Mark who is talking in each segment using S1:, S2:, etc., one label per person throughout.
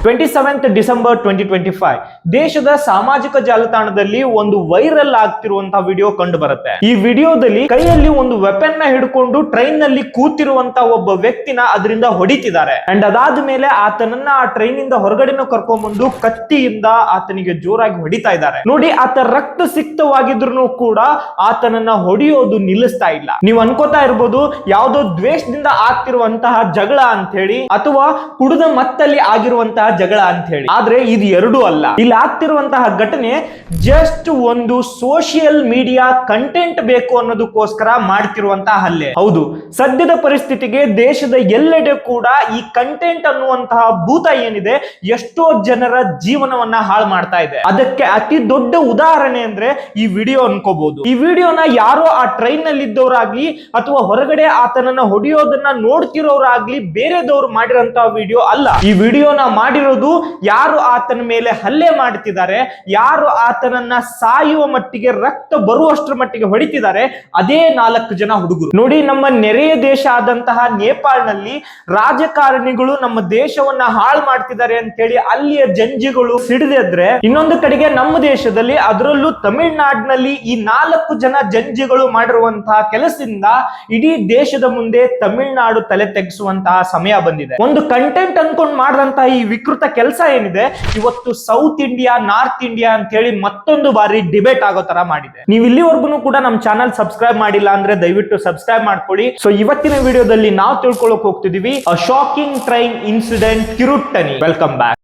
S1: 27th December 2025 ದೇಶದ ಸಾಮಾಜಿಕ ಜಾಲತಾಣದಲ್ಲಿ ಒಂದು ವೈರಲ್ ಆಗ್ತಿರುವಂತಹ ವಿಡಿಯೋ ಕಂಡು ಬರುತ್ತೆ. ಈ ವಿಡಿಯೋದಲ್ಲಿ ಕೈಯಲ್ಲಿ ಒಂದು ವೆಪನ್ ನ ಹಿಡ್ಕೊಂಡು ಟ್ರೈನ್ ನಲ್ಲಿ ಕೂತಿರುವಂತಹ ಒಬ್ಬ ವ್ಯಕ್ತಿನ ಅದರಿಂದ ಹೊಡಿತಿದ್ದಾರೆ. ಅಂಡ್ ಅದಾದ ಮೇಲೆ ಆತನನ್ನ ಆ ಟ್ರೈನ್ ಇಂದ ಹೊರಗಡೆನೂ ಕರ್ಕೊಂಡ್ಬಂದು ಕತ್ತಿಯಿಂದ ಆತನಿಗೆ ಜೋರಾಗಿ ಹೊಡಿತಾ ಇದ್ದಾರೆ. ನೋಡಿ, ಆತ ರಕ್ತ ಸಿಕ್ತವಾಗಿದ್ರು ಕೂಡ ಆತನನ್ನ ಹೊಡೆಯೋದು ನಿಲ್ಲಿಸ್ತಾ ಇಲ್ಲ. ನೀವು ಅನ್ಕೋತಾ ಇರ್ಬೋದು ಯಾವುದೋ ದ್ವೇಷದಿಂದ ಆಗ್ತಿರುವಂತಹ ಜಗಳ ಅಂತ ಹೇಳಿ, ಅಥವಾ ಕುಡಿದ ಮತ್ತಲ್ಲಿ ಆಗಿರುವಂತಹ ಜಗಳ ಅಂತ ಹೇಳಿ. ಆದ್ರೆ ಇದು ಎರಡೂ ಅಲ್ಲ. ಇಲ್ಲಿ ಆಗ್ತಿರುವಂತಹ ಘಟನೆ ಜಸ್ಟ್ ಒಂದು ಸೋಷಿಯಲ್ ಮೀಡಿಯಾ ಕಂಟೆಂಟ್ ಬೇಕು ಅನ್ನೋದಕ್ಕೋಸ್ಕರ ಮಾಡ್ತಿರುವಂತಹ ಹಲ್ಲೆ. ಹೌದು, ಸದ್ಯದ ಪರಿಸ್ಥಿತಿಗೆ ದೇಶದ ಎಲ್ಲೆಡೆ ಕೂಡ ಈ ಕಂಟೆಂಟ್ ಅನ್ನುವಂತಹ ಭೂತ ಏನಿದೆ ಎಷ್ಟೋ ಜನರ ಜೀವನವನ್ನ ಹಾಳು ಮಾಡ್ತಾ ಇದೆ. ಅದಕ್ಕೆ ಅತಿ ದೊಡ್ಡ ಉದಾಹರಣೆ ಅಂದ್ರೆ ಈ ವಿಡಿಯೋ ಅನ್ಕೋಬಹುದು. ಈ ವಿಡಿಯೋನ ಯಾರೋ ಆ ಟ್ರೈನ್ ನಲ್ಲಿ ಇದ್ದವರಾಗ್ಲಿ ಅಥವಾ ಹೊರಗಡೆ ಆತನನ್ನ ಹೊಡೆಯೋದನ್ನ ನೋಡ್ತಿರೋರಾಗ್ಲಿ ಬೇರೆದವ್ರು ಮಾಡಿರೋಂತಹ ವಿಡಿಯೋ ಅಲ್ಲ. ಈ ವಿಡಿಯೋನ ಮಾಡಿರೋದು ಯಾರು ಆತನ ಮೇಲೆ ಹಲ್ಲೆ ಮಾಡ್ತಿದ್ದಾರೆ, ಯಾರು ಆತನನ್ನ ಸಾಯುವ ಮಟ್ಟಿಗೆ ರಕ್ತ ಬರುವಷ್ಟರ ಮಟ್ಟಿಗೆ ಹೊಡಿತಿದ್ದಾರೆ, ಅದೇ 4 ಜನ ಹುಡುಗರು. ನೋಡಿ, ನಮ್ಮ ನೆರೆಯ ದೇಶ ಆದಂತಹ ನೇಪಾಳನಲ್ಲಿ ರಾಜಕಾರಣಿಗಳು ನಮ್ಮ ದೇಶವನ್ನ ಹಾಳು ಮಾಡ್ತಿದ್ದಾರೆ ಅಂತ ಹೇಳಿ ಅಲ್ಲಿಯ ಜಂಜಿಗಳು ಸಿಡಿದಿದ್ರೆ, ಇನ್ನೊಂದು ಕಡೆಗೆ ನಮ್ಮ ದೇಶದಲ್ಲಿ ಅದರಲ್ಲೂ ತಮಿಳುನಾಡಿನಲ್ಲಿ ಈ 4 ಜನ ಜಂಜಿಗಳು ಮಾಡಿರುವಂತಹ ಕೆಲಸದಿಂದ ಇಡೀ ದೇಶದ ಮುಂದೆ ತಮಿಳುನಾಡು ತಲೆ ತೆಗೆಸುವಂತಹ ಸಮಯ ಬಂದಿದೆ. ಒಂದು ಕಂಟೆಂಟ್ ಅನ್ಕೊಂಡು ಮಾಡಿದಂತಹ ಈ ವಿಕೃತ ಕೆಲಸ ಏನಿದೆ ಇವತ್ತು ಸೌತ್ ಇಂಡಿಯಾ ನಾರ್ತ್ ಇಂಡಿಯಾ ಅಂತ ಹೇಳಿ ಮತ್ತೊಂದು ಬಾರಿ ಡಿಬೇಟ್ ಆಗೋ ತರ ಮಾಡಿದೆ. ನೀವು ಇಲ್ಲಿವರೆಗೂ ಕೂಡ ನಮ್ಮ ಚಾನಲ್ ಸಬ್ಸ್ಕ್ರೈಬ್ ಮಾಡಿಲ್ಲ ಅಂದ್ರೆ ದಯವಿಟ್ಟು ಸಬ್ಸ್ಕ್ರೈಬ್ ಮಾಡ್ಕೊಳ್ಳಿ. ಸೊ ಇವತ್ತಿನ ವಿಡಿಯೋದಲ್ಲಿ ನಾವು ತಿಳ್ಕೊಳ್ಳೋಕೆ ಹೋಗ್ತಿದೀವಿ a shocking train incident Kiruttani. Welcome back.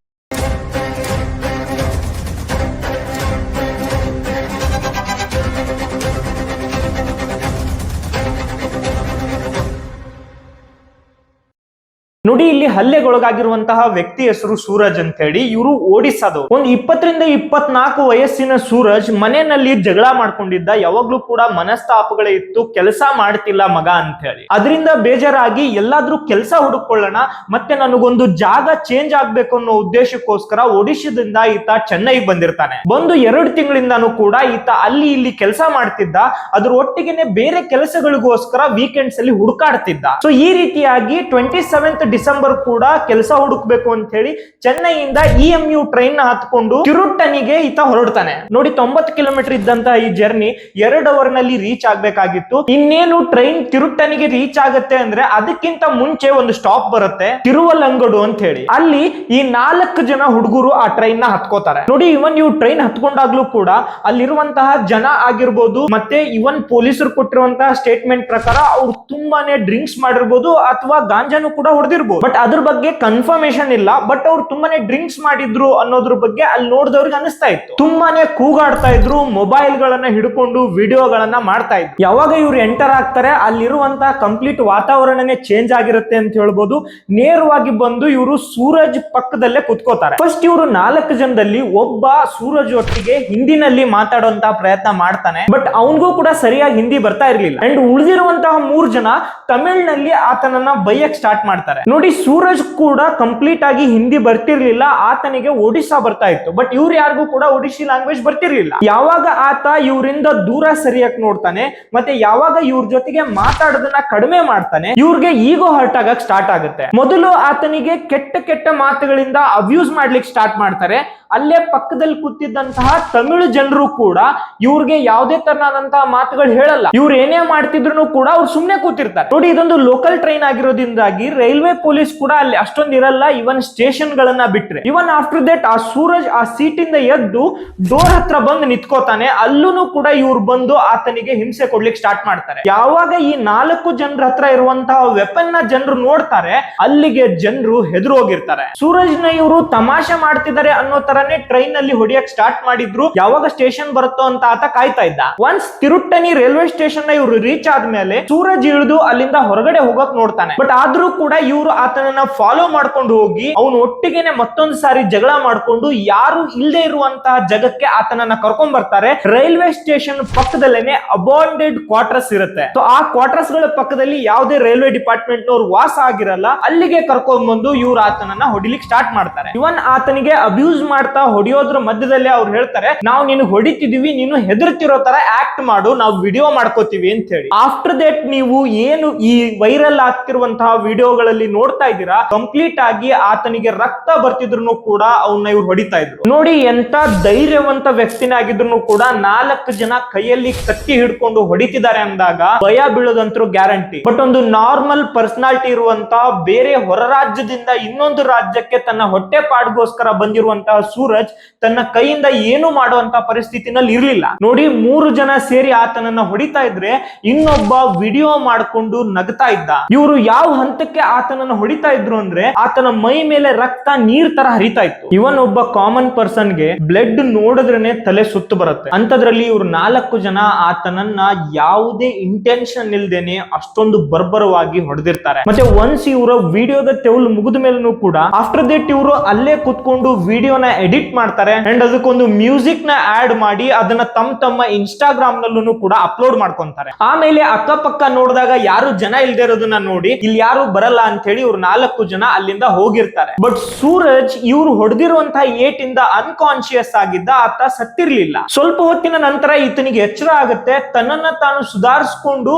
S1: ನೋಡಿ, ಇಲ್ಲಿ ಹಲ್ಲೆಗೊಳಗಾಗಿರುವಂತಹ ವ್ಯಕ್ತಿ ಹೆಸರು ಸೂರಜ್ ಅಂತ ಹೇಳಿ. ಇವರು ಒಡಿಸ್ಸಾದವರು. ಒಂದು 20 ರಿಂದ 24 ವಯಸ್ಸಿನ ಸೂರಜ್ ಮನೆಯಲ್ಲಿ ಜಗಳ ಮಾಡ್ಕೊಂಡಿದ್ದ. ಯಾವಾಗ್ಲೂ ಕೂಡ ಮನಸ್ತಾಪಗಳೇ ಇತ್ತು, ಕೆಲಸ ಮಾಡ್ತಿಲ್ಲ ಮಗ ಅಂತ ಹೇಳಿ. ಅದರಿಂದ ಬೇಜಾರಾಗಿ ಎಲ್ಲಾದ್ರೂ ಕೆಲಸ ಹುಡುಕೊಳ್ಳೋಣ, ಮತ್ತೆ ನನಗೊಂದು ಜಾಗ ಚೇಂಜ್ ಆಗ್ಬೇಕು ಅನ್ನೋ ಉದ್ದೇಶಕ್ಕೋಸ್ಕರ ಒಡಿಶಾದಿಂದ ಈತ ಚೆನ್ನೈಗೆ ಬಂದಿರ್ತಾನೆ. ಬಂದು 2 ತಿಂಗಳಿಂದಾನು ಕೂಡ ಈತ ಅಲ್ಲಿ ಇಲ್ಲಿ ಕೆಲಸ ಮಾಡ್ತಿದ್ದ. ಅದ್ರ ಒಟ್ಟಿಗೆನೆ ಬೇರೆ ಕೆಲಸಗಳಿಗೋಸ್ಕರ ವೀಕೆಂಡ್ಸ್ ಅಲ್ಲಿ ಹುಡುಕಾಡ್ತಿದ್ದ. ಸೊ ಈ ರೀತಿಯಾಗಿ 27th ಡಿಸೆಂಬರ್ ಕೂಡ ಕೆಲಸ ಹುಡುಕ್ಬೇಕು ಅಂತ ಹೇಳಿ ಚೆನ್ನೈಯಿಂದ EMU ಟ್ರೈನ್ ನ ಹತ್ಕೊಂಡು ಕಿರುಟ್ಟನಿಗೆ ಈತ ಹೊರಡ್ತಾನೆ. ನೋಡಿ, 90 ಕಿಲೋಮೀಟರ್ ಇದ್ದಂತ ಈ ಜರ್ನಿ 2 ಅವರ್ ನಲ್ಲಿ ರೀಚ್ ಆಗ್ಬೇಕಾಗಿತ್ತು. ಇನ್ನೇನು ಟ್ರೈನ್ ಕಿರುಟ್ಟನಿಗೆ ರೀಚ್ ಆಗುತ್ತೆ ಅಂದ್ರೆ ಅದಕ್ಕಿಂತ ಮುಂಚೆ ಒಂದು ಸ್ಟಾಪ್ ಬರುತ್ತೆ, ತಿರುವಲ್ಲಂಗಡು ಅಂತ ಹೇಳಿ. ಅಲ್ಲಿ ಈ 4 ಜನ ಹುಡುಗರು ಆ ಟ್ರೈನ್ ನ ಹತ್ಕೋತಾರೆ. ನೋಡಿ, ಇವನ್ ಇವ್ ಟ್ರೈನ್ ಹತ್ಕೊಂಡಾಗ್ಲೂ ಕೂಡ ಅಲ್ಲಿರುವಂತಹ ಜನ ಆಗಿರ್ಬೋದು, ಮತ್ತೆ ಇವನ್ ಪೊಲೀಸರು ಕೊಟ್ಟಿರುವಂತಹ ಸ್ಟೇಟ್ಮೆಂಟ್ ಪ್ರಕಾರ ಅವ್ರು ತುಂಬಾನೇ ಡ್ರಿಂಕ್ಸ್ ಮಾಡಿರ್ಬೋದು ಅಥವಾ ಗಾಂಜಾನು ಕೂಡ ಹೊಡೆದಿರ್ಬೋದು. ಬಟ್ ಅದ್ರ ಬಗ್ಗೆ ಕನ್ಫರ್ಮೇಶನ್ ಇಲ್ಲ. ಬಟ್ ಅವ್ರು ತುಂಬಾನೇ ಡ್ರಿಂಕ್ಸ್ ಮಾಡಿದ್ರು ಅನ್ನೋದ್ರ ಬಗ್ಗೆ ಅಲ್ಲಿ ನೋಡಿದವ್ರಿಗೆ ಅನಿಸ್ತಾ ಇತ್ತು. ತುಂಬಾನೇ ಕೂಗಾಡ್ತಾ ಇದ್ರು, ಮೊಬೈಲ್ ಗಳನ್ನ ಹಿಡ್ಕೊಂಡು ವಿಡಿಯೋಗಳನ್ನ ಮಾಡ್ತಾ ಇದ್ರು. ಯಾವಾಗ ಇವ್ರು ಎಂಟರ್ ಆಗ್ತಾರೆ ಅಲ್ಲಿರುವಂತಹ ಕಂಪ್ಲೀಟ್ ವಾತಾವರಣನೇ ಚೇಂಜ್ ಆಗಿರುತ್ತೆ ಅಂತ ಹೇಳ್ಬೋದು. ನೇರವಾಗಿ ಬಂದು ಇವರು ಸೂರಜ್ ಪಕ್ಕದಲ್ಲೇ ಕುತ್ಕೋತಾರೆ. ಫಸ್ಟ್ ಇವರು 4 ಜನದಲ್ಲಿ ಒಬ್ಬ ಸೂರಜ್ ಒಟ್ಟಿಗೆ ಹಿಂದಿನಲ್ಲಿ ಮಾತಾಡುವಂತಹ ಪ್ರಯತ್ನ ಮಾಡ್ತಾನೆ. ಬಟ್ ಅವನಿಗೂ ಕೂಡ ಸರಿಯಾಗಿ ಹಿಂದಿ ಬರ್ತಾ ಇರ್ಲಿಲ್ಲ. ಅಂಡ್ ಉಳಿದಿರುವಂತಹ 3 ಜನ ತಮಿಳ್ನಲ್ಲಿ ಆತನನ್ನ ಬೈಯಕ್ ಸ್ಟಾರ್ಟ್ ಮಾಡ್ತಾರೆ. ನೋಡಿ, ಸೂರಜ್ ಕೂಡ ಕಂಪ್ಲೀಟ್ ಆಗಿ ಹಿಂದಿ ಬರ್ತಿರ್ಲಿಲ್ಲ, ಆತನಿಗೆ ಒಡಿಶಾ ಬರ್ತಾ ಇತ್ತು. ಬಟ್ ಇವ್ರು ಯಾರಿಗೂ ಕೂಡ ಒಡಿಶಿ ಲ್ಯಾಂಗ್ವೇಜ್ ಬರ್ತಿರ್ಲಿಲ್ಲ. ಯಾವಾಗ ಆತ ಇವರಿಂದ ದೂರ ಸರಿಯಕ್ ನೋಡ್ತಾನೆ, ಮತ್ತೆ ಯಾವಾಗ ಇವ್ರ ಜೊತೆಗೆ ಮಾತಾಡೋದನ್ನ ಕಡಿಮೆ ಮಾಡ್ತಾನೆ, ಇವ್ರಿಗೆ ಈಗೋ ಹರ್ಟ್ ಆಗಕ್ ಸ್ಟಾರ್ಟ್ ಆಗುತ್ತೆ. ಮೊದಲು ಆತನಿಗೆ ಕೆಟ್ಟ ಕೆಟ್ಟ ಮಾತುಗಳಿಂದ ಅಬ್ಯೂಸ್ ಮಾಡ್ಲಿಕ್ಕೆ ಸ್ಟಾರ್ಟ್ ಮಾಡ್ತಾರೆ. ಅಲ್ಲೇ ಪಕ್ಕದಲ್ಲಿ ಕೂತಿದ್ದಂತಹ ತಮಿಳು ಜನರು ಕೂಡ ಇವ್ರಿಗೆ ಯಾವುದೇ ತರನಾದಂತಹ ಮಾತುಗಳು ಹೇಳಲ್ಲ. ಇವ್ರು ಏನೇ ಮಾಡ್ತಿದ್ರು ಕೂಡ ಅವ್ರು ಸುಮ್ನೆ ಕೂತಿರ್ತಾರೆ. ನೋಡಿ, ಇದೊಂದು ಲೋಕಲ್ ಟ್ರೈನ್ ಆಗಿರೋದ್ರಿಂದಾಗಿ ರೈಲ್ವೆ ಪೊಲೀಸ್ ಕೂಡ ಅಲ್ಲಿ ಅಷ್ಟೊಂದು ಇರಲ್ಲ, ಇವನ್ ಸ್ಟೇಷನ್ ಗಳನ್ನ ಬಿಟ್ರೆ. ಇವನ್ ಆಫ್ಟರ್ ದಟ್ ಆ ಸೂರಜ್ ಆ ಸೀಟ್ ಇಂದ ಎದ್ದು ಡೋರ್ ಹತ್ರ ಬಂದು ನಿಂತ್ಕೋತಾನೆ. ಅಲ್ಲೂ ಕೂಡ ಇವ್ರು ಬಂದು ಆತನಿಗೆ ಹಿಂಸೆ ಕೊಡ್ಲಿಕ್ಕೆ ಸ್ಟಾರ್ಟ್ ಮಾಡ್ತಾರೆ. ಯಾವಾಗ ಈ 4 ಜನರ ಹತ್ರ ಇರುವಂತಹ ವೆಪನ್ ನ ಜನರು ನೋಡ್ತಾರೆ, ಅಲ್ಲಿಗೆ ಜನರು ಹೆದರು ಹೋಗಿರ್ತಾರೆ. ಸೂರಜ್ ನ ಇವರು ತಮಾಷೆ ಮಾಡ್ತಿದ್ದಾರೆ ಅನ್ನೋ ತರನೇ ಟ್ರೈನ್ ನಲ್ಲಿ ಹೊಡಿಯಕ್ ಸ್ಟಾರ್ಟ್ ಮಾಡಿದ್ರು. ಯಾವಾಗ ಸ್ಟೇಷನ್ ಬರುತ್ತೋ ಅಂತ ಆತ ಕಾಯ್ತಾ ಇದ್ದ. ಒನ್ಸ್ ತಿರುಟ್ಟನಿ ರೈಲ್ವೆ ಸ್ಟೇಷನ್ ನ ಇವರು ರೀಚ್ ಆದ್ಮೇಲೆ ಸೂರಜ್ ಇಳಿದು ಅಲ್ಲಿಂದ ಹೊರಗಡೆ ಹೋಗಕ್ ನೋಡ್ತಾನೆ. ಬಟ್ ಆದ್ರೂ ಕೂಡ ಇವರು ಆತನನ್ನ ಫಾಲೋ ಮಾಡ್ಕೊಂಡು ಹೋಗಿ ಅವನು ಒಟ್ಟಿಗೆನೆ ಮತ್ತೊಂದು ಸಾರಿ ಜಗಳ ಮಾಡ್ಕೊಂಡು ಯಾರು ಇಲ್ಲದೆ ಇರುವಂತಹ ಜಾಗಕ್ಕೆ ಆತನನ್ನ ಕರ್ಕೊಂಡ್ ಬರ್ತಾರೆ. ರೈಲ್ವೆ ಸ್ಟೇಷನ್ ಪಕ್ಕದಲ್ಲೇನೆ ಅಬಾಂಡೆಡ್ ಕ್ವಾರ್ಟರ್ಸ್ ಇರುತ್ತೆ. ಸೊ ಆ ಕ್ವಾರ್ಟರ್ಸ್ ಗಳ ಪಕ್ಕದಲ್ಲಿ ಯಾವುದೇ ರೈಲ್ವೆ ಡಿಪಾರ್ಟ್ಮೆಂಟ್ ನವರು ವಾಸ ಆಗಿರಲ್ಲ. ಅಲ್ಲಿಗೆ ಕರ್ಕೊಂಡ್ ಬಂದು ಇವ್ರು ಆತನನ್ನ ಹೊಡಿಲಿಕ್ಕೆ ಸ್ಟಾರ್ಟ್ ಮಾಡ್ತಾರೆ. ಇವನ್ ಆತನಿಗೆ ಅಬ್ಯೂಸ್ ಮಾಡ್ತಾ ಹೊಡಿಯೋದ್ರ ಮಧ್ಯದಲ್ಲೇ ಅವ್ರು ಹೇಳ್ತಾರೆ, ನಾವು ನೀನು ಹೊಡಿತಿದೀವಿ, ನೀನು ಹೆದರ್ತಿರೋ ತರ ಆಕ್ಟ್ ಮಾಡು, ನಾವು ವಿಡಿಯೋ ಮಾಡ್ಕೋತೀವಿ ಅಂತ ಹೇಳಿ. ಆಫ್ಟರ್ ದಟ್ ನೀವು ಏನು ಈ ವೈರಲ್ ಆಗ್ತಿರುವಂತಹ ವಿಡಿಯೋಗಳಲ್ಲಿ ನೋಡ್ತಾ ಇದ್ದೀರಾ, ಕಂಪ್ಲೀಟ್ ಆಗಿ ಆತನಿಗೆ ರಕ್ತ ಬರ್ತಿದ್ರು ಕೂಡ ಅವನ್ನ ಇವ್ರು ಹೊಡಿತಾ ಇದ್ರು. ನೋಡಿ ಎಂತ ಧೈರ್ಯವಂತ ವ್ಯಕ್ತಿನೇ ಆಗಿದ್ರು ಕೂಡ 4 ಜನ ಕೈಯಲ್ಲಿ ಕತ್ತಿ ಹಿಡ್ಕೊಂಡು ಹೊಡಿತಿದ್ದಾರೆ ಅಂದಾಗ ಭಯ ಬೀಳೋದಂತರೂ ಗ್ಯಾರಂಟಿ. ಬಟ್ ಒಂದು ನಾರ್ಮಲ್ ಪರ್ಸನಾಲಿಟಿ ಇರುವಂತಹ ಬೇರೆ ಹೊರ ರಾಜ್ಯದಿಂದ ಇನ್ನೊಂದು ರಾಜ್ಯಕ್ಕೆ ತನ್ನ ಹೊಟ್ಟೆ ಪಾಡ್ಗೋಸ್ಕರ ಬಂದಿರುವಂತಹ ಸೂರಜ್ ತನ್ನ ಕೈಯಿಂದ ಏನು ಮಾಡುವಂತಹ ಪರಿಸ್ಥಿತಿನಲ್ಲಿ ಇರ್ಲಿಲ್ಲ. ನೋಡಿ 3 ಜನ ಸೇರಿ ಆತನನ್ನ ಹೊಡಿತಾ ಇದ್ರೆ ಇನ್ನೊಬ್ಬ ವಿಡಿಯೋ ಮಾಡ್ಕೊಂಡು ನಗ್ತಾ ಇದ್ದ. ಇವರು ಯಾವ ಹಂತಕ್ಕೆ ಆತನನ್ನ ಹೊಡಿತಾ ಇದ್ರು ಅಂದ್ರೆ ಆತನ ಮೈ ಮೇಲೆ ರಕ್ತ ನೀರ್ ತರ ಹರಿತಾ ಇತ್ತು. ಇವನ್ ಒಬ್ಬ ಕಾಮನ್ ಪರ್ಸನ್ ಗೆ ಬ್ಲಡ್ ನೋಡಿದ್ರೇನೆ ತಲೆ ಸುತ್ತು ಬರುತ್ತೆ. ಅಂತದ್ರಲ್ಲಿ ಇವ್ರು 4 ಜನ ಆತನನ್ನ ಯಾವುದೇ ಇಂಟೆನ್ಷನ್ ಇಲ್ದೇನೆ ಅಷ್ಟೊಂದು ಬರ್ಬರವಾಗಿ ಹೊಡೆದಿರ್ತಾರೆ. ಮತ್ತೆ ಒನ್ಸ್ ಇವರ ವಿಡಿಯೋದ ತೆವಲು ಮುಗಿದ ಮೇಲೂ ಕೂಡ ಆಫ್ಟರ್ ದಟ್ ಇವರು ಅಲ್ಲೇ ಕುತ್ಕೊಂಡು ವಿಡಿಯೋನ ಎಡಿಟ್ ಮಾಡ್ತಾರೆ ಅಂಡ್ ಅದಕ್ಕೊಂದು ಮ್ಯೂಸಿಕ್ ನ ಆಡ್ ಮಾಡಿ ಅದನ್ನ ತಮ್ಮ ಇನ್ಸ್ಟಾಗ್ರಾಮ್ ನಲ್ಲೂ ಕೂಡ ಅಪ್ಲೋಡ್ ಮಾಡ್ಕೊಂತಾರೆ. ಆಮೇಲೆ ಅಕ್ಕಪಕ್ಕ ನೋಡಿದಾಗ ಯಾರು ಜನ ಇಲ್ದೇ ಇರೋದನ್ನ ನೋಡಿ ಇಲ್ಲಿ ಯಾರು ಬರಲ್ಲ ಅಂತ ಹೇಳಿ ಇವ್ರು 4 ಜನ ಅಲ್ಲಿಂದ ಹೋಗಿರ್ತಾರೆ. ಬಟ್ ಸೂರಜ್ ಇವ್ರು ಹೊಡೆದಿರುವಂತಹ ಏಟಿಂದ ಅನ್ಕಾನ್ಶಿಯಸ್ ಆಗಿದ್ದ, ಆತ ಸತ್ತಿರ್ಲಿಲ್ಲ. ಸ್ವಲ್ಪ ಹೊತ್ತಿನ ನಂತರ ಈತನಿಗೆ ಎಚ್ಚರ ಆಗುತ್ತೆ. ತನ್ನನ್ನ ತಾನು ಸುಧಾರಿಸಿಕೊಂಡು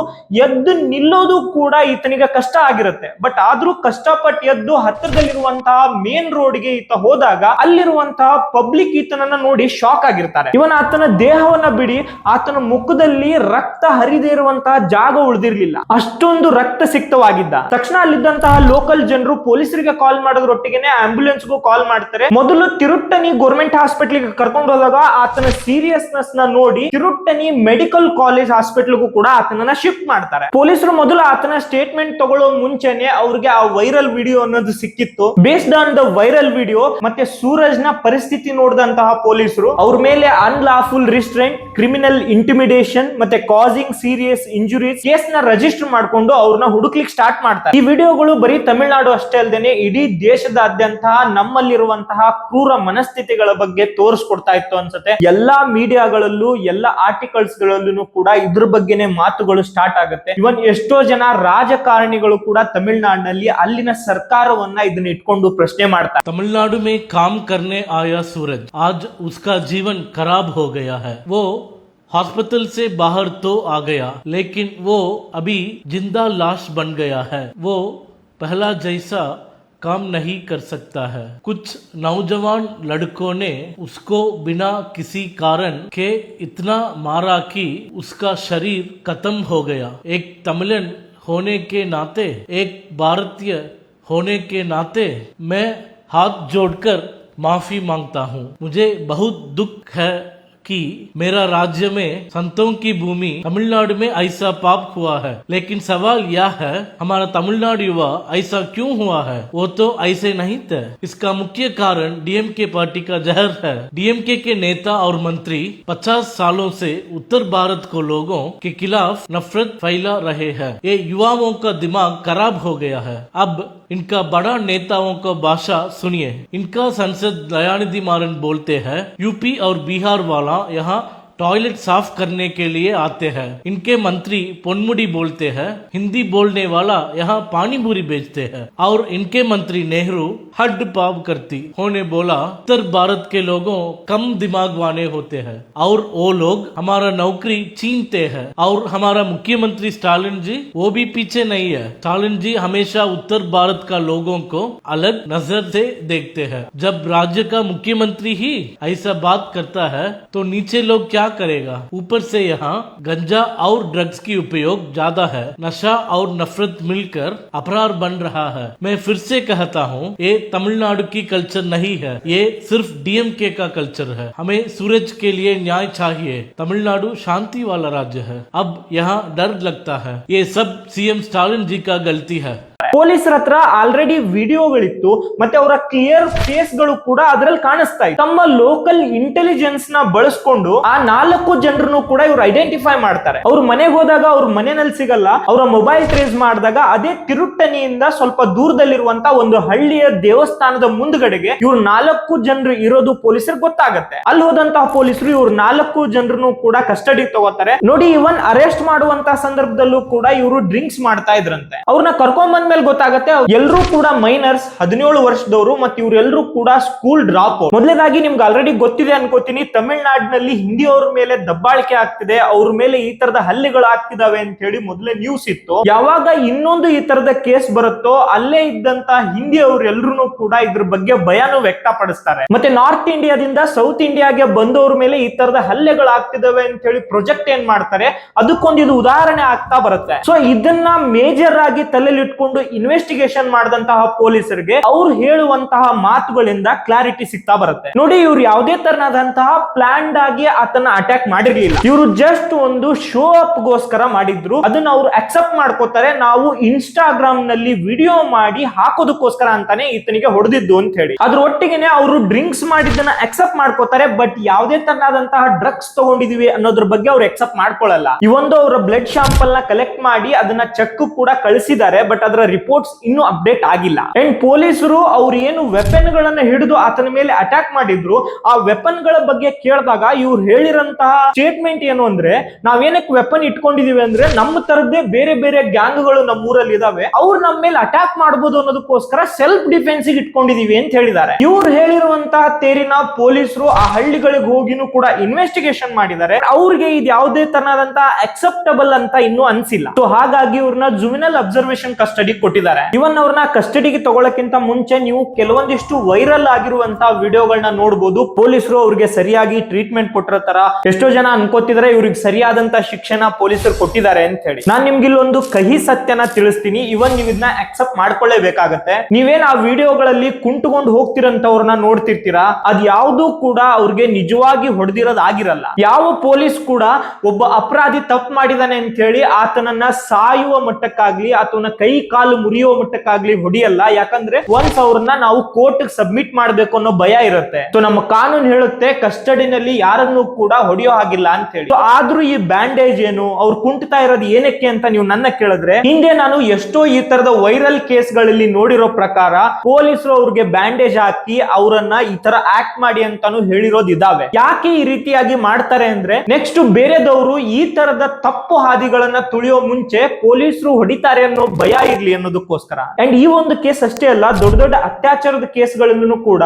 S1: ಎದ್ದು ನಿಲ್ಲೋದು ಕೂಡ ಈತನಿಗೆ ಕಷ್ಟ ಆಗಿರುತ್ತೆ. ಬಟ್ ಆದ್ರೂ ಕಷ್ಟಪಟ್ಟು ಎದ್ದು ಹತ್ತಿರದಲ್ಲಿರುವಂತಹ ಮೇನ್ ರೋಡ್ಗೆ ಈತ ಹೋದಾಗ ಅಲ್ಲಿರುವಂತಹ ಪಬ್ಲಿಕ್ ಈತನನ್ನ ನೋಡಿ ಶಾಕ್ ಆಗಿರ್ತಾರೆ. ಇವನ್ ಆತನ ದೇಹವನ್ನ ಬಿಡಿ, ಆತನ ಮುಖದಲ್ಲಿ ರಕ್ತ ಹರಿದೇ ಇರುವಂತಹ ಜಾಗ ಉಳಿದಿರ್ಲಿಲ್ಲ, ಅಷ್ಟೊಂದು ರಕ್ತ ಸಿಕ್ತವಾಗಿದ್ದ. ತಕ್ಷಣ ಅಲ್ಲಿದ್ದಂತಹ ಲೋಕಲ್ ಜನರು ಪೊಲೀಸರಿಗೆ ಕಾಲ್ ಮಾಡೋದ್ರೊಟ್ಟಿಗೆನೆ ಆಂಬ್ಯುಲೆನ್ಸ್ಗೂ ಕಾಲ್ ಮಾಡ್ತಾರೆ. ಮೊದಲು ತಿರುಟ್ಟನಿ ಗೌರ್ಮೆಂಟ್ ಹಾಸ್ಪಿಟಲ್ ಕರ್ಕೊಂಡು ಹೋದಾಗ ಆತನ ಸೀರಿಯಸ್ನೆಸ್ ನ ನೋಡಿ ತಿರುಟ್ಟನಿ ಮೆಡಿಕಲ್ ಕಾಲೇಜ್ ಹಾಸ್ಪಿಟಲ್ಗೂ ಕೂಡ ಆತನನ್ನ ಶಿಫ್ಟ್ ಮಾಡ್ತಾರೆ. ಪೊಲೀಸರು ಮೊದಲು ಆತನ ಸ್ಟೇಟ್ಮೆಂಟ್ ತಗೊಳ್ಳೋ ಮುಂಚೆನೆ ಅವ್ರಿಗೆ ಆ ವೈರಲ್ ವಿಡಿಯೋ ಅನ್ನೋದು ಸಿಕ್ಕಿತ್ತು. Based on the viral video ಮತ್ತೆ ಸೂರಜ್ ನ ಪರಿಸ್ಥಿತಿ ನೋಡಿದಂತಹ ಪೊಲೀಸರು ಅವ್ರ ಮೇಲೆ ಅನ್ಲಾಫುಲ್ ರಿಸ್ಟ್ರೆಂಟ್, ಕ್ರಿಮಿನಲ್ ಇಂಟಿಮಿಡೇಷನ್ ಮತ್ತೆ ಕಾಸಿಂಗ್ ಸೀರಿಯಸ್ ಇಂಜುರೀಸ್ ಕೇಸ್ ನ ರಿಜಿಸ್ಟರ್ ಮಾಡ್ಕೊಂಡು ಅವ್ರನ್ನ ಹುಡುಕ್ಲಿಕ್ಕೆ ಸ್ಟಾರ್ಟ್ ಮಾಡ್ತಾರೆ. ಈ ವಿಡಿಯೋಗಳು ಬರೀ ತಮಿಳುನಾಡು ಅಷ್ಟೇ ಅಲ್ಲದೆ ಇಡೀ ದೇಶದಾದ್ಯಂತ ನಮ್ಮಲ್ಲಿರುವಂತಹ ಕ್ರೂರ ಮನಸ್ಥಿತಿಗಳ ಬಗ್ಗೆ ತೋರಿಸ್ಕೊಡ್ತಾ ಇತ್ತು ಅನ್ಸುತ್ತೆ. ಎಲ್ಲಾ ಮೀಡಿಯಾಗಳಲ್ಲೂ ಎಲ್ಲಾ ಆರ್ಟಿಕಲ್ಸ್ ಗಳಲ್ಲೂ ಕೂಡ ಇದ್ರ ಬಗ್ಗೆನೆ ಮಾತುಗಳು ಸ್ಟಾರ್ಟ್ ಆಗುತ್ತೆ. ಇವನ್ ಎಷ್ಟೋ ಜನ ರಾಜಕಾರಣಿಗಳು ಕೂಡ ತಮಿಳುನಾಡಿನಲ್ಲಿ ಅಲ್ಲಿನ ಸರ್ಕಾರವನ್ನ ಇದನ್ನ ಇಟ್ಕೊಂಡು ಪ್ರಶ್ನೆ ಮಾಡ್ತಾರೆ.
S2: तमिलनाडु में काम करने आया सूरज आज उसका जीवन खराब हो गया है। वो हॉस्पिटल से बाहर तो आ गया लेकिन वो अभी जिंदा लाश बन गया है। वो पहला जैसा काम नहीं कर सकता है। कुछ नौजवान लड़कों ने उसको बिना किसी कारण के इतना मारा कि उसका शरीर खत्म हो गया। एक तमिलन होने के नाते, एक भारतीय होने के नाते मैं हाथ जोड़कर माफी मांगता हूँ। मुझे बहुत दुख है कि मेरा राज्य में संतों की भूमि तमिलनाडु में ऐसा पाप हुआ है। लेकिन सवाल यह है हमारा तमिलनाडु युवा ऐसा क्यों हुआ है? वो तो ऐसे नहीं थे। इसका मुख्य कारण डीएमके पार्टी का जहर है। डीएमके के नेता और मंत्री 50 सालों से उत्तर भारत को लोगों के खिलाफ नफरत फैला रहे हैं। ये युवाओं का दिमाग खराब हो गया है। अब इनका बड़ा नेताओं का भाषा सुनिए। इनका संसद दयानिधि मारन बोलते हैं यूपी और बिहार वाला यहाँ टॉयलेट साफ करने के लिए आते हैं। इनके मंत्री पोन्मुडी बोलते हैं हिंदी बोलने वाला यहाँ पानी पूरी बेचते हैं। और इनके मंत्री नेहरू हड पाव करती होने बोला उत्तर भारत के लोगों कम दिमाग वाले होते हैं और वो लोग हमारा नौकरी छीनते हैं। और हमारा मुख्यमंत्री स्टालिन जी वो भी पीछे नहीं है। स्टालिन जी हमेशा उत्तर भारत का लोगों को अलग नजर से देखते हैं। जब राज्य का मुख्यमंत्री ही ऐसा बात करता है तो नीचे लोग क्या करेगा? ऊपर से यहाँ गंजा और ड्रग्स की उपयोग ज्यादा है। नशा और नफरत मिलकर अपराध बन रहा है। मैं फिर से कहता हूँ ये तमिलनाडु की कल्चर नहीं है, ये सिर्फ डीएमके का कल्चर है। हमें सूरज के लिए न्याय चाहिए। तमिलनाडु शांति वाला राज्य है। अब यहाँ डर लगता है। ये सब सीएम स्टालिन जी का गलती है।
S1: ಪೊಲೀಸರ ಹತ್ರ ಆಲ್ರೆಡಿ ವಿಡಿಯೋಗಳಿತ್ತು ಮತ್ತೆ ಅವರ ಕ್ಲಿಯರ್ ಫೇಸ್ ಗಳು ಕೂಡ ಅದರಲ್ಲಿ ಕಾಣಿಸ್ತಾ ಇತ್ತು. ತಮ್ಮ ಲೋಕಲ್ ಇಂಟೆಲಿಜೆನ್ಸ್ ನ ಬಳಸ್ಕೊಂಡು ಆ 4 ಜನರನ್ನು ಕೂಡ ಇವರು ಐಡೆಂಟಿಫೈ ಮಾಡ್ತಾರೆ. ಅವ್ರ ಮನೆಗೆ ಹೋದಾಗ ಅವ್ರ ಮನೆಯಲ್ಲಿ ಸಿಗಲ್ಲ, ಅವರ ಮೊಬೈಲ್ ಟ್ರೇಸ್ ಮಾಡಿದಾಗ ಅದೇ ತಿರುಟ್ಟನಿಯಿಂದ ಸ್ವಲ್ಪ ದೂರದಲ್ಲಿರುವಂತ ಒಂದು ಹಳ್ಳಿಯ ದೇವಸ್ಥಾನದ ಮುಂದ್ಗಡೆಗೆ ಇವ್ರು 4 ಜನರು ಇರೋದು ಪೊಲೀಸರಿಗೆ ಗೊತ್ತಾಗತ್ತೆ. ಅಲ್ಲಿ ಹೋದಂತಹ ಪೊಲೀಸರು ಇವ್ರು 4 ಜನರನ್ನು ಕೂಡ ಕಸ್ಟಡಿ ತಗೋತಾರೆ. ನೋಡಿ, ಇವನ್ ಅರೆಸ್ಟ್ ಮಾಡುವಂತಹ ಸಂದರ್ಭದಲ್ಲೂ ಕೂಡ ಇವರು ಡ್ರಿಂಕ್ಸ್ ಮಾಡ್ತಾ ಇದ್ರಂತೆ. ಅವ್ರನ್ನ ಕರ್ಕೊಂಡ್ ಮೇಲೆ ಗೊತ್ತಾಗುತ್ತೆ ಎಲ್ಲರೂ ಕೂಡ ಮೈನರ್ಸ್, 17 ವರ್ಷದವರು, ಮತ್ತೆ ಇವರೆಲ್ಲರೂ ಕೂಡ ಸ್ಕೂಲ್ ಡ್ರಾಪ್. ಮೊದಲನೇದಾಗಿ ನಿಮ್ಗೆ ಆಲ್ರೆಡಿ ಗೊತ್ತಿದೆ ಅನ್ಕೋತೀನಿ, ತಮಿಳ್ನಾಡಿನಲ್ಲಿ ಹಿಂದಿಯವ್ರ ಮೇಲೆ ದಬ್ಬಾಳಿಕೆ ಆಗ್ತಿದೆ, ಅವ್ರ ಮೇಲೆ ಈ ತರದ ಹಲ್ಲೆಗಳು ಆಗ್ತಿದಾವೆ ಅಂತ ಹೇಳಿ ಮೊದಲೇ ನ್ಯೂಸ್ ಇತ್ತು. ಯಾವಾಗ ಇನ್ನೊಂದು ಈ ತರದ ಕೇಸ್ ಬರುತ್ತೋ ಅಲ್ಲೇ ಇದ್ದಂತ ಹಿಂದಿ ಅವ್ರೆಲ್ರು ಕೂಡ ಇದ್ರ ಬಗ್ಗೆ ಭಯನೂ ವ್ಯಕ್ತಪಡಿಸ್ತಾರೆ. ಮತ್ತೆ ನಾರ್ತ್ ಇಂಡಿಯಾದಿಂದ ಸೌತ್ ಇಂಡಿಯಾಗೆ ಬಂದವ್ರ ಮೇಲೆ ಈ ತರದ ಹಲ್ಲೆಗಳು ಆಗ್ತಿದಾವೆ ಅಂತ ಹೇಳಿ ಪ್ರೊಜೆಕ್ಟ್ ಏನ್ ಮಾಡ್ತಾರೆ, ಅದಕ್ಕೊಂದು ಇದು ಉದಾಹರಣೆ ಆಗ್ತಾ ಬರುತ್ತೆ. ಸೊ ಇದನ್ನ ಮೇಜರ್ ಆಗಿ ತಲೆಯಲ್ಲಿ ಇಟ್ಕೊಂಡು ಇನ್ವೆಸ್ಟಿಗೇಷನ್ ಮಾಡಿದಂತಹ ಪೊಲೀಸರಿಗೆ ಅವ್ರು ಹೇಳುವಂತಹ ಮಾತುಗಳಿಂದ ಕ್ಲಾರಿಟಿ ಸಿಗ್ತಾ ಬರುತ್ತೆ. ನೋಡಿ, ಇವ್ರು ಯಾವುದೇ ತರನಾದಂತಹ ಪ್ಲಾನ್ಡ್ ಆಗಿ ಆತನ ಅಟ್ಯಾಕ್ ಮಾಡಿರ್ಲಿಲ್ಲ. ಇವರು ಜಸ್ಟ್ ಒಂದು ಶೋ ಅಪ್ ಗೋಸ್ಕರ ಮಾಡಿದ್ರು. ಅದನ್ನ ಅವ್ರು ಅಕ್ಸೆಪ್ಟ್ ಮಾಡ್ಕೋತಾರೆ, ನಾವು ಇನ್ಸ್ಟಾಗ್ರಾಮ್ ನಲ್ಲಿ ವಿಡಿಯೋ ಮಾಡಿ ಹಾಕೋದಕ್ಕೋಸ್ಕರ ಅಂತಾನೆ ಈತನಿಗೆ ಹೊಡೆದಿದ್ದು ಅಂತ ಹೇಳಿ. ಅದ್ರ ಒಟ್ಟಿಗೆನೆ ಅವರು ಡ್ರಿಂಕ್ಸ್ ಮಾಡಿದ್ದನ್ನ ಅಕ್ಸೆಪ್ಟ್ ಮಾಡ್ಕೋತಾರೆ, ಬಟ್ ಯಾವುದೇ ತರನಾದಂತಹ ಡ್ರಗ್ಸ್ ತಗೊಂಡಿದೀವಿ ಅನ್ನೋದ್ರ ಬಗ್ಗೆ ಅವ್ರು ಅಕ್ಸೆಪ್ಟ್ ಮಾಡ್ಕೊಳ್ಳಲ್ಲ. ಇವೊಂದು ಅವರ ಬ್ಲಡ್ ಶಾಂಪಲ್ ನ ಕಲೆಕ್ಟ್ ಮಾಡಿ ಅದನ್ನ ಚೆಕ್ ಕೂಡ ಕಳಿಸಿದ್ದಾರೆ, ಬಟ್ ಅದರ ರಿಪೋರ್ಟ್ಸ್ ಇನ್ನೂ ಅಪ್ಡೇಟ್ ಆಗಿಲ್ಲ. ಅಂಡ್ ಪೊಲೀಸರು ಅವ್ರು ಏನು ವೆಪನ್ ಗಳನ್ನ ಹಿಡಿದು ಆತನ ಮೇಲೆ ಅಟ್ಯಾಕ್ ಮಾಡಿದ್ರು, ಆ ವೆಪನ್ ಗಳ ಬಗ್ಗೆ ಕೇಳಿದಾಗ ಇವ್ರು ಹೇಳಿರಂತಹ ಸ್ಟೇಟ್ಮೆಂಟ್ ಏನು ಅಂದ್ರೆ, ನಾವೇನಕ್ಕೆ ವೆಪನ್ ಇಟ್ಕೊಂಡಿದೀವಿ ಅಂದ್ರೆ ನಮ್ಮ ತರದ್ದೇ ಬೇರೆ ಬೇರೆ ಗ್ಯಾಂಗ್ ಗಳು ನಮ್ಮ ಊರಲ್ಲಿ ಇದಾವೆ, ಅವ್ರು ನಮ್ಮ ಮೇಲೆ ಅಟ್ಯಾಕ್ ಮಾಡಬಹುದು ಅನ್ನೋದಕ್ಕೋಸ್ಕರ ಸೆಲ್ಫ್ ಡಿಫೆನ್ಸ್ ಇಟ್ಕೊಂಡಿದೀವಿ ಅಂತ ಹೇಳಿದ್ದಾರೆ. ಇವ್ರು ಹೇಳಿರುವಂತಹ ತೇರಿನ ಪೊಲೀಸರು ಆ ಹಳ್ಳಿಗಳಿಗೆ ಹೋಗಿನೂ ಕೂಡ ಇನ್ವೆಸ್ಟಿಗೇಷನ್ ಮಾಡಿದ್ದಾರೆ. ಅವ್ರಿಗೆ ಇದು ಯಾವುದೇ ತರನಾದಂತಹ ಅಕ್ಸೆಪ್ಟಬಲ್ ಅಂತ ಇನ್ನೂ ಅನ್ಸಿಲ್ಲ. ಸೊ ಹಾಗಾಗಿ ಇವ್ರನ್ನ ಜುವಿನಲ್ ಅಬ್ಸರ್ವೇಷನ್ ಕಸ್ಟಡಿ ಕೊಟ್ಟಿದ್ದಾರೆ. ಇವನ್ ಅವ್ರನ್ನ ಕಸ್ಟಡಿಗೆ ತಗೊಳ್ಳಕ್ಕಿಂತ ಮುಂಚೆ ನೀವು ಕೆಲವೊಂದಿಷ್ಟು ವೈರಲ್ ಆಗಿರುವಂತಹ ವಿಡಿಯೋಗಳನ್ನ ನೋಡಬಹುದು. ಪೊಲೀಸರು ಅವ್ರಿಗೆ ಸರಿಯಾಗಿ ಟ್ರೀಟ್ಮೆಂಟ್ ಕೊಟ್ಟಿರೋ ತರ ಎಷ್ಟೋ ಜನ ಅನ್ಕೋತಿದ್ರೆ ಇವ್ರಿಗೆ ಸರಿಯಾದಂತ ಶಿಕ್ಷಣ ಪೊಲೀಸರು ಕೊಟ್ಟಿದ್ದಾರೆ ಅಂತ ಹೇಳಿ. ನಾನ್ ನಿಮ್ಗೆ ಇಲ್ಲೊಂದು ಕಹಿ ಸತ್ಯನ ತಿಳಿಸ್ತೀನಿ. ಇವನ್ ನೀವು ಇದನ್ನ ಅಕ್ಸೆಪ್ಟ್ ಮಾಡ್ಕೊಳ್ಳೇಬೇಕಾಗತ್ತೆ. ನೀವೇನ್ ಆ ವಿಡಿಯೋಗಳಲ್ಲಿ ಕುಂಟುಕೊಂಡು ಹೋಗ್ತಿರಂತವ್ರನ್ನ ನೋಡ್ತಿರ್ತೀರಾ, ಅದ್ ಯಾವ್ದು ಕೂಡ ಅವ್ರಿಗೆ ನಿಜವಾಗಿ ಹೊಡೆದಿರೋದು ಆಗಿರಲ್ಲ. ಯಾವ ಪೊಲೀಸ್ ಕೂಡ ಒಬ್ಬ ಅಪರಾಧಿ ತಪ್ಪು ಮಾಡಿದಾನೆ ಅಂತ ಹೇಳಿ ಆತನನ್ನ ಸಾಯುವ ಮಟ್ಟಕ್ಕಾಗ್ಲಿ ಆತನ ಕೈ ಕಾಲು ಮುರಿಯುವ ಮಟ್ಟಕ್ಕಾಗ್ಲಿ ಹೊಡಿಯಲ್ಲ. ಯಾಕಂದ್ರೆ ಒನ್ಸ್ ಅವ್ರನ್ನ ನಾವು ಕೋರ್ಟ್ ಸಬ್ಮಿಟ್ ಮಾಡ್ಬೇಕು ಅನ್ನೋ ಭಯ ಇರುತ್ತೆ. ಸೊ ನಮ್ಮ ಕಾನೂನು ಹೇಳುತ್ತೆ ಕಸ್ಟಡಿನಲ್ಲಿ ಯಾರನ್ನು ಕೂಡ ಹೊಡೆಯೋ ಹಾಗಿಲ್ಲ ಅಂತ ಹೇಳಿ. ಆದ್ರೂ ಈ ಬ್ಯಾಂಡೇಜ್ ಏನು, ಅವ್ರು ಕುಂಟ್ತಾ ಇರೋದು ಏನಕ್ಕೆ ಅಂತ ನೀವು ನನ್ನ ಕೇಳಿದ್ರೆ, ಹಿಂದೆ ನಾನು ಎಷ್ಟೋ ಈ ತರದ ವೈರಲ್ ಕೇಸ್ ಗಳಲ್ಲಿ ನೋಡಿರೋ ಪ್ರಕಾರ ಪೊಲೀಸರು ಅವ್ರಿಗೆ ಬ್ಯಾಂಡೇಜ್ ಹಾಕಿ ಅವರನ್ನ ಈ ತರ ಆಕ್ಟ್ ಮಾಡಿ ಅಂತಾನು ಹೇಳಿರೋದು ಇದಾವೆ. ಯಾಕೆ ಈ ರೀತಿಯಾಗಿ ಮಾಡ್ತಾರೆ ಅಂದ್ರೆ, ನೆಕ್ಸ್ಟ್ ಬೇರೆದವರು ಈ ತರದ ತಪ್ಪು ಹಾದಿಗಳನ್ನ ತುಳಿಯೋ ಮುಂಚೆ ಪೊಲೀಸರು ಹೊಡಿತಾರೆ ಅನ್ನೋ ಭಯ ಇರ್ಲಿ ಅನ್ನೋದಕ್ಕೋಸ್ಕರ. ಅಂಡ್ ಈ ಒಂದು ಕೇಸ್ ಅಷ್ಟೇ ಅಲ್ಲ, ದೊಡ್ಡ ದೊಡ್ಡ ಅತ್ಯಾಚಾರದ ಕೇಸ್ಗಳಲ್ಲೂ ಕೂಡ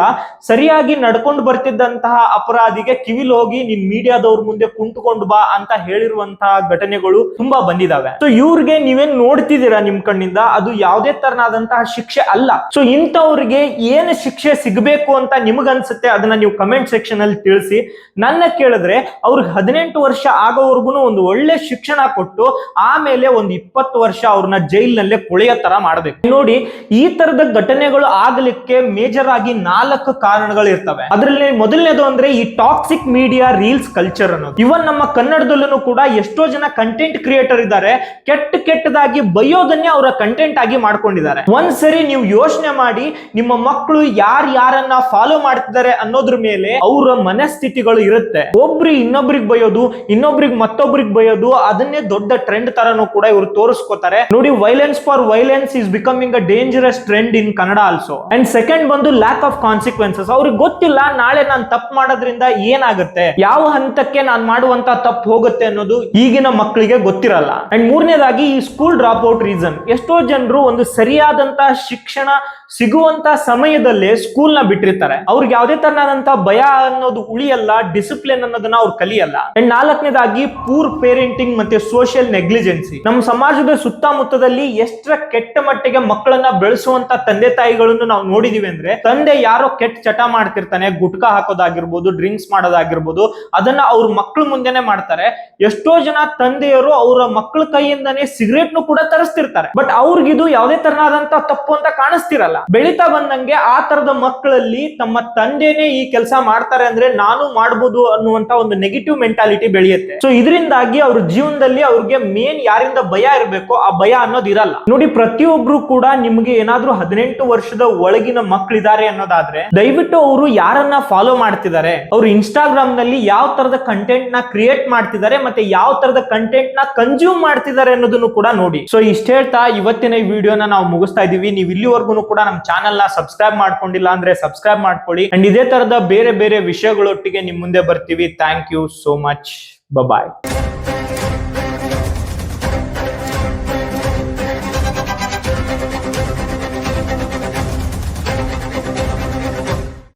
S1: ಸರಿಯಾಗಿ ನಡ್ಕೊಂಡು ಬರ್ತಿದ್ದಂತಹ ಅಪರಾಧಿಗೆ ಕಿವಿಲ್ ಹೋಗಿ ನಿನ್ ಮೀಡಿಯಾದವ್ರ ಮುಂದೆ ಕುಂಟುಕೊಂಡು ಬಾ ಅಂತ ಹೇಳಿರುವಂತಹ ಘಟನೆಗಳು ತುಂಬಾ ಬಂದಿದಾವೆ. ಸೊ ಇವ್ರಿಗೆ ನೀವೇನ್ ನೋಡ್ತಿದ್ದೀರಾ ನಿಮ್ ಕಣ್ಣಿಂದ, ಅದು ಯಾವುದೇ ತರನಾದಂತಹ ಶಿಕ್ಷೆ ಅಲ್ಲ. ಸೊ ಇಂಥವ್ರಿಗೆ ಏನು ಶಿಕ್ಷೆ ಸಿಗಬೇಕು ಅಂತ ನಿಮಗನ್ಸುತ್ತೆ ಅದನ್ನ ನೀವು ಕಮೆಂಟ್ ಸೆಕ್ಷನ್ ಅಲ್ಲಿ ತಿಳಿಸಿ. ನನ್ನ ಕೇಳಿದ್ರೆ ಅವ್ರಿಗೆ 18 ವರ್ಷ ಆಗೋವರೆಗೂ ಒಂದು ಒಳ್ಳೆ ಶಿಕ್ಷಣ ಕೊಟ್ಟು ಆಮೇಲೆ ಒಂದು 20 ವರ್ಷ ಅವ್ರನ್ನ ಜೈಲ್ನಲ್ಲೇ ಕೊಳೆಯೋ ತರ ಮಾಡ್ಬೇಕು. ನೋಡಿ, ಈ ತರದ ಘಟನೆಗಳು ಆಗ್ಲಿಕ್ಕೆ ಮೇಜರ್ ಆಗಿ 4 ಕಾರಣಗಳು ಇರ್ತವೆ. ಅದರಲ್ಲಿ ಮೊದಲನೇದು ಅಂದ್ರೆ ಈ ಟಾಕ್ಸಿಕ್ ಮೀಡಿಯಾ ರೀಲ್ಸ್ ಕಲ್ಚರ್ ಅನ್ನೋದು. ಇವನ್ ನಮ್ಮ ಕನ್ನಡದಲ್ಲೂ ಕೂಡ ಎಷ್ಟೋ ಜನ ಕಂಟೆಂಟ್ ಕ್ರಿಯೇಟರ್ ಇದ್ದಾರೆ, ಕೆಟ್ಟದಾಗಿ ಬೈಯೋದನ್ನೇ ಅವರ ಕಂಟೆಂಟ್ ಆಗಿ ಮಾಡ್ಕೊಂಡಿದ್ದಾರೆ. ಒಂದ್ಸರಿ ನೀವು ಯೋಚನೆ ಮಾಡಿ, ನಿಮ್ಮ ಮಕ್ಕಳು ಯಾರನ್ನ ಫಾಲೋ ಮಾಡ್ತಿದ್ದಾರೆ ಅನ್ನೋದ್ರ ಮೇಲೆ ಅವರ ಮನಸ್ಥಿತಿಗಳು ಇರುತ್ತೆ. ಒಬ್ರು ಇನ್ನೊಬ್ರಿಗೆ ಬೈಯೋದು, ಇನ್ನೊಬ್ರಿಗೆ ಮತ್ತೊಬ್ರಿಗೆ ಬೈಯೋದು, ಅದನ್ನೇ ದೊಡ್ಡ ಟ್ರೆಂಡ್ ತರನು ಕೂಡ ಇವರು ತೋರಿಸ್ಕೋತಾರೆ. ನೋಡಿ, violence for violence is becoming a dangerous trend in Kannada also. And second ಬಂದು ಲ್ಯಾಕ್ ಆಫ್ ಕಾನ್ಸಿಕ್ವೆನ್ಸಸ್. ಅವ್ರಿಗೆ ಗೊತ್ತಿಲ್ಲ ನಾಳೆ ನಾನು ತಪ್ಪು ಮಾಡೋದ್ರಿಂದ ಏನಾಗುತ್ತೆ, ಯಾವ ಹಂತಕ್ಕೆ ನಾನು ಮಾಡುವಂತ ತಪ್ಪು ಹೋಗುತ್ತೆ ಅನ್ನೋದು ಈಗಿನ ಮಕ್ಕಳಿಗೆ ಗೊತ್ತಿರಲ್ಲ. ಅಂಡ್ ಮೂರನೇದಾಗಿ ಈ ಸ್ಕೂಲ್ ಡ್ರಾಪ್ ಔಟ್ ರೀಸನ್. ಎಷ್ಟೋ ಜನರು ಒಂದು ಸರಿಯಾದಂತಹ ಶಿಕ್ಷಣ ಸಿಗುವಂತ ಸಮಯದಲ್ಲೇ ಸ್ಕೂಲ್ ನ ಬಿಟ್ಟಿರ್ತಾರೆ. ಅವ್ರಿಗೆ ಯಾವುದೇ ತರನಾದಂತ ಭಯ ಅನ್ನೋದು ಉಳಿಯಲ್ಲ, ಡಿಸಿಪ್ಲಿನ್ ಅನ್ನೋದನ್ನ ಅವ್ರು ಕಲಿಯಲ್ಲ. ಅಂಡ್ ನಾಲ್ಕನೇದಾಗಿ ಪೂರ್ ಪೇರೆಂಟಿಂಗ್ ಮತ್ತೆ ಸೋಷಿಯಲ್ ನೆಗ್ಲಿಜೆನ್ಸಿ. ನಮ್ಮ ಸಮಾಜದ ಸುತ್ತಮುತ್ತದಲ್ಲಿ ಎಷ್ಟರ ಕೆಟ್ಟ ಮಟ್ಟಿಗೆ ಮಕ್ಕಳನ್ನ ಬೆಳೆಸುವಂತ ತಂದೆ ತಾಯಿಗಳನ್ನು ನಾವು ನೋಡಿದೀವಿ ಅಂದ್ರೆ, ತಂದೆ ಯಾರೋ ಕೆಟ್ಟ ಚಟ ಮಾಡ್ತಿರ್ತಾನೆ, ಗುಟ್ಕಾ ಹಾಕೋದಾಗಿರ್ಬೋದು, ಡ್ರಿಂಕ್ಸ್ ಮಾಡೋದಾಗಿರ್ಬೋದು, ಅದನ್ನ ಅವ್ರ ಮಕ್ಕಳ ಮುಂದೆನೆ ಮಾಡ್ತಾರೆ. ಎಷ್ಟೋ ಜನ ತಂದೆಯರು ಅವರ ಮಕ್ಕಳ ಕೈಯಿಂದಾನೇ ಸಿಗರೇಟ್ ಕೂಡ ತರಿಸ್ತಿರ್ತಾರೆ. ಬಟ್ ಅವ್ರಿಗಿದು ಯಾವುದೇ ತರನಾದಂತ ತಪ್ಪು ಅಂತ ಕಾಣಿಸ್ತಿರಲ್ಲ. ಬೆಳೀತಾ ಬಂದಂಗೆ ಆ ತರದ ಮಕ್ಕಳಲ್ಲಿ ತಮ್ಮ ತಂದೆನೇ ಈ ಕೆಲಸ ಮಾಡ್ತಾರೆ ಅಂದ್ರೆ ನಾನು ಮಾಡ್ಬೋದು ಅನ್ನುವಂತ ಒಂದು ನೆಗೆಟಿವ್ ಮೆಂಟಾಲಿಟಿ ಬೆಳೆಯುತ್ತೆ. ಸೊ ಇದರಿಂದಾಗಿ ಅವ್ರ ಜೀವನದಲ್ಲಿ ಅವ್ರಿಗೆ ಮೇನ್ ಯಾರಿಂದ ಭಯ ಇರಬೇಕು ಆ ಭಯ ಅನ್ನೋದು ಇರಲ್ಲ. ನೋಡಿ, ಪ್ರತಿಯೊಬ್ರು ಕೂಡ ನಿಮ್ಗೆ ಏನಾದ್ರೂ 18 ವರ್ಷದ ಒಳಗಿನ ಮಕ್ಕಳಿದ್ದಾರೆ ಅನ್ನೋದಾದ್ರೆ ದಯವಿಟ್ಟು ಅವರು ಯಾರನ್ನ ಫಾಲೋ ಮಾಡ್ತಿದ್ದಾರೆ, ಅವ್ರು ಇನ್ಸ್ಟಾಗ್ರಾಮ್ ನಲ್ಲಿ ಯಾವ ತರದ ಕಂಟೆಂಟ್ ನ ಕ್ರಿಯೇಟ್ ಮಾಡ್ತಿದ್ದಾರೆ, ಮತ್ತೆ ಯಾವ ತರದ ಕಂಟೆಂಟ್ ನ ಕನ್ಸ್ಯೂಮ್ ಮಾಡ್ತಿದ್ದಾರೆ ಅನ್ನೋದನ್ನು ಕೂಡ ನೋಡಿ. ಸೊ ಇಷ್ಟ ಹೇಳ್ತಾ ಇವತ್ತಿನ ಈ ವಿಡಿಯೋನ ನಾವು ಮುಗಿಸ್ತಾ ಇದೀವಿ. ನೀವು ಇಲ್ಲಿವರೆಗೂ ಕೂಡ ನಮ್ಮ ಚಾನೆಲ್ ನ ಸಬ್ಸ್ಕ್ರೈಬ್ ಮಾಡ್ಕೊಂಡಿಲ್ಲ ಅಂದ್ರೆ ಸಬ್ಸ್ಕ್ರೈಬ್ ಮಾಡ್ಕೊಳ್ಳಿ. ಅಂಡ್ ಇದೇ ತರದ ಬೇರೆ ಬೇರೆ ವಿಷಯಗಳೊಟ್ಟಿಗೆ ನಿಮ್ ಮುಂದೆ ಬರ್ತೀವಿ. Thank you so much. Bye.